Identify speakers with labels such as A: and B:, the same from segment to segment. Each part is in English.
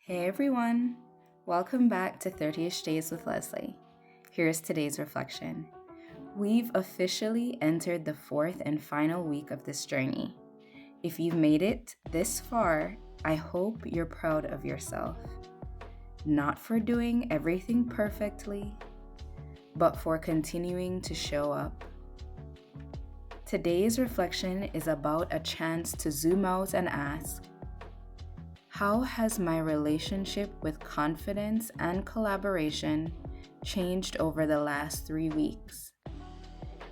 A: Hey everyone! Welcome back to 30ish Days with Leslie. Here's today's reflection. We've officially entered the fourth and final week of this journey. If you've made it this far, I hope you're proud of yourself. Not for doing everything perfectly, but for continuing to show up. Today's reflection is about a chance to zoom out and ask, how has my relationship with confidence and collaboration changed over the last 3 weeks?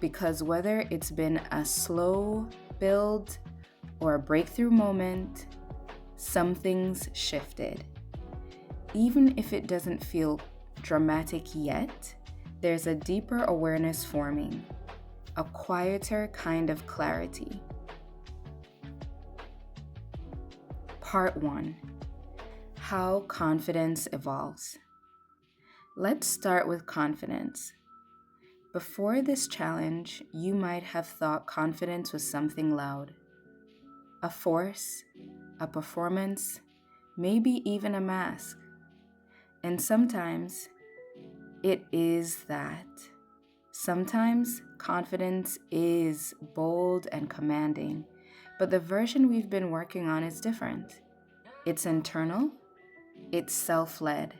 A: Because whether it's been a slow build or a breakthrough moment, something's shifted. Even if it doesn't feel dramatic yet, there's a deeper awareness forming, a quieter kind of clarity. Part 1. How confidence evolves. Let's start with confidence. Before this challenge, you might have thought confidence was something loud. A force, a performance, maybe even a mask. And sometimes it is that. Sometimes confidence is bold and commanding, but the version we've been working on is different. It's internal, it's self-led.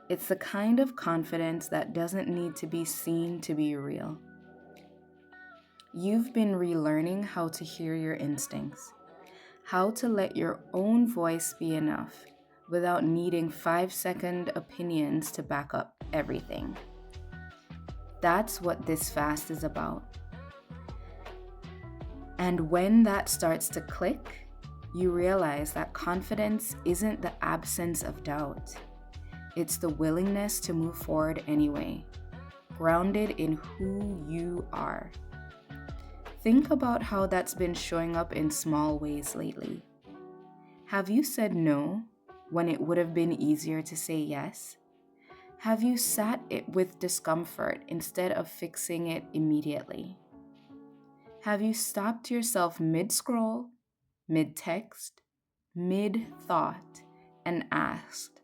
A: It's the kind of confidence that doesn't need to be seen to be real. You've been relearning how to hear your instincts, how to let your own voice be enough without needing 5-second opinions to back up everything. That's what this fast is about. And when that starts to click, you realize that confidence isn't the absence of doubt. It's the willingness to move forward anyway, grounded in who you are. Think about how that's been showing up in small ways lately. Have you said no when it would have been easier to say yes? Have you sat it with discomfort instead of fixing it immediately? Have you stopped yourself mid-scroll, mid-text, mid-thought, and asked,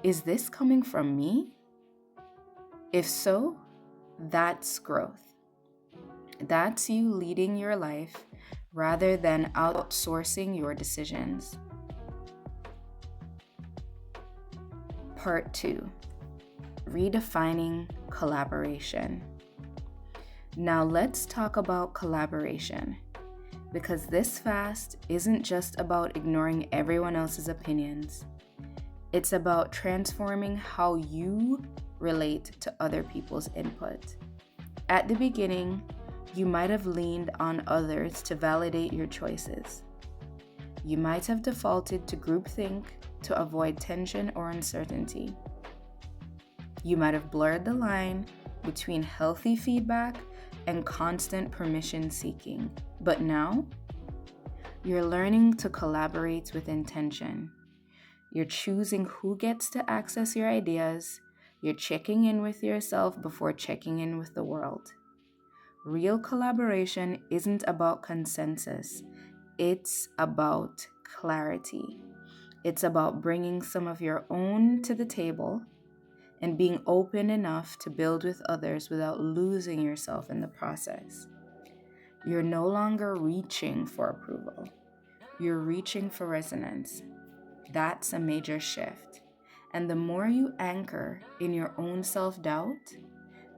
A: is this coming from me? If so, that's growth. That's you leading your life rather than outsourcing your decisions. Part 2. Redefining collaboration. Now let's talk about collaboration, because this fast isn't just about ignoring everyone else's opinions. It's about transforming how you relate to other people's input. At the beginning, you might have leaned on others to validate your choices. You might have defaulted to groupthink to avoid tension or uncertainty. You might have blurred the line between healthy feedback and constant permission seeking. But now, you're learning to collaborate with intention. You're choosing who gets to access your ideas. You're checking in with yourself before checking in with the world. Real collaboration isn't about consensus. It's about clarity. It's about bringing some of your own to the table and being open enough to build with others without losing yourself in the process. You're no longer reaching for approval. You're reaching for resonance. That's a major shift. And the more you anchor in your own self-doubt,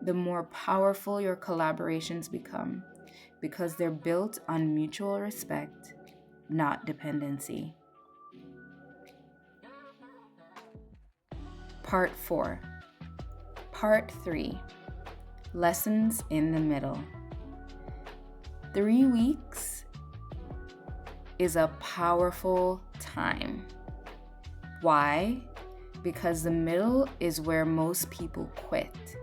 A: the more powerful your collaborations become, because they're built on mutual respect, not dependency. Part 4. Part 3. Lessons in the middle. 3 weeks is a powerful time. Why? Because the middle is where most people quit.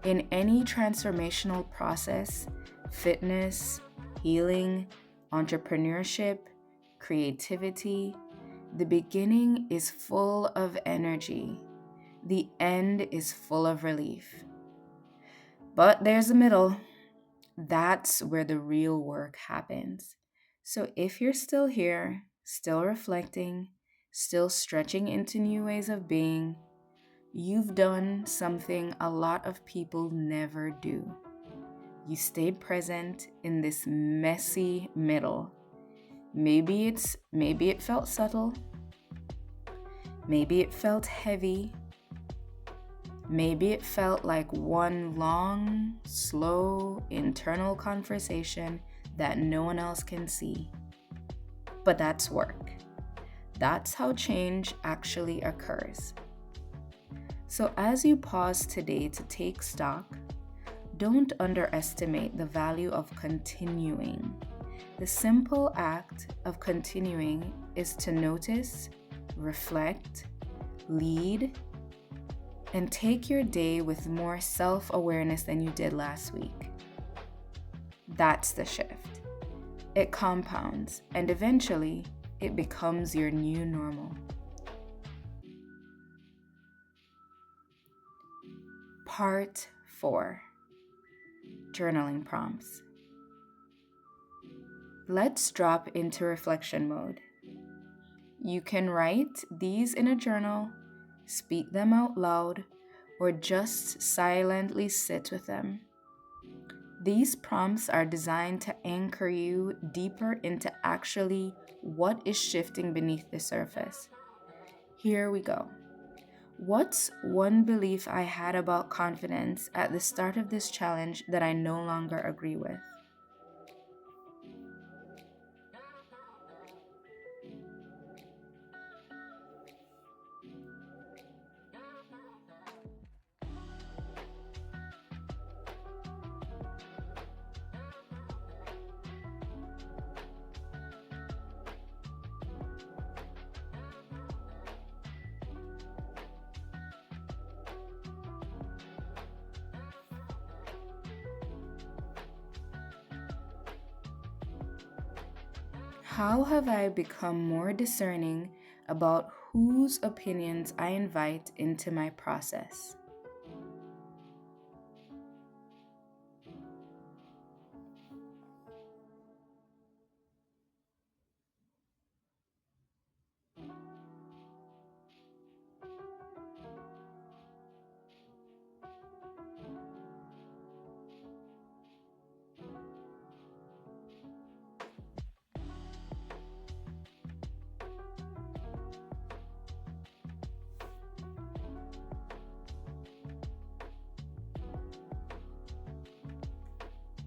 A: In any transformational process, fitness, healing, entrepreneurship, creativity, the beginning is full of energy. The end is full of relief. But there's a middle. That's where the real work happens. So if you're still here, still reflecting, still stretching into new ways of being, you've done something a lot of people never do. You stayed present in this messy middle. Maybe it felt subtle. Maybe it felt heavy. Maybe it felt like one long, slow, internal conversation that no one else can see. But that's work. That's how change actually occurs. So as you pause today to take stock, don't underestimate the value of continuing. The simple act of continuing is to notice, reflect, lead, and take your day with more self-awareness than you did last week. That's the shift. It compounds, and eventually, it becomes your new normal. Part 4. Journaling prompts. Let's drop into reflection mode. You can write these in a journal, speak them out loud, or just silently sit with them. These prompts are designed to anchor you deeper into actually what is shifting beneath the surface. Here we go. What's one belief I had about confidence at the start of this challenge that I no longer agree with? How have I become more discerning about whose opinions I invite into my process?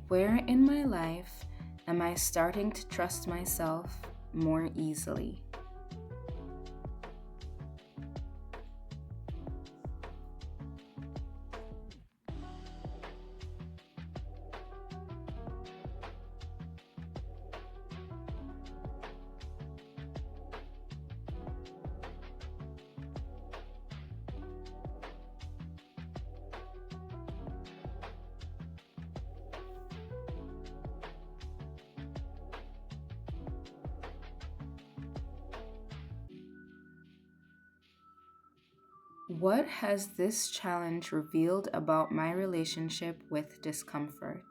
A: Where in my life am I starting to trust myself more easily? What has this challenge revealed about my relationship with discomfort?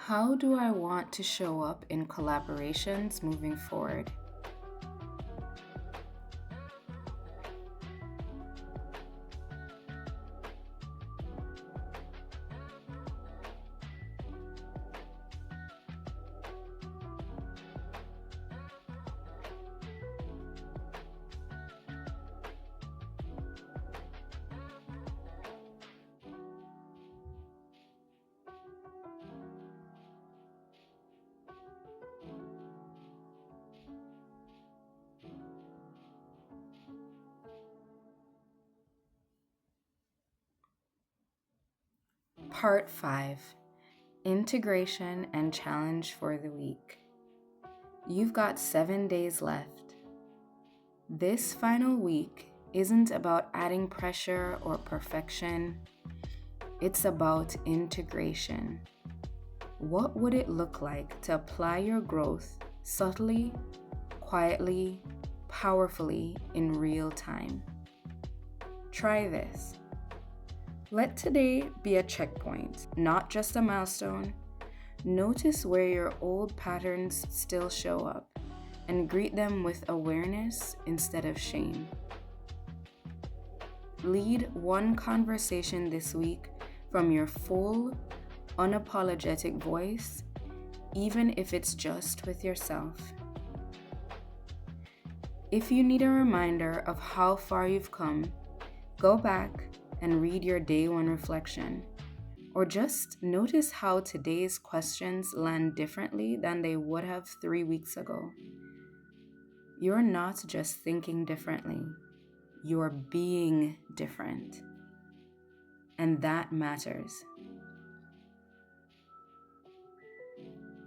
A: How do I want to show up in collaborations moving forward? Part 5. Integration and challenge for the week. You've got 7 days left. This final week isn't about adding pressure or perfection. It's about integration. What would it look like to apply your growth subtly, quietly, powerfully in real time? Try this. Let today be a checkpoint, not just a milestone. Notice where your old patterns still show up and greet them with awareness instead of shame. Lead one conversation this week from your full, unapologetic voice, even if it's just with yourself. If you need a reminder of how far you've come, go back and read your day one reflection, or just notice how today's questions land differently than they would have 3 weeks ago. You're not just thinking differently, you're being different. And that matters.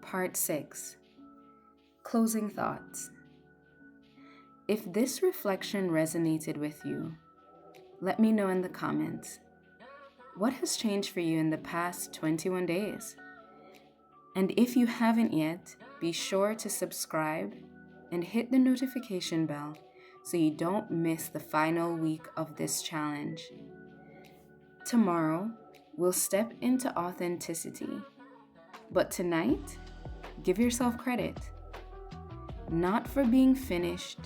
A: Part 6. Closing thoughts. If this reflection resonated with you, let me know in the comments. What has changed for you in the past 21 days? And if you haven't yet, be sure to subscribe and hit the notification bell so you don't miss the final week of this challenge. Tomorrow, we'll step into authenticity. But tonight, give yourself credit. Not for being finished,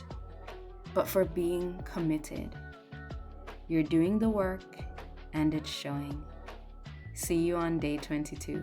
A: but for being committed. You're doing the work, and it's showing. See you on day 22.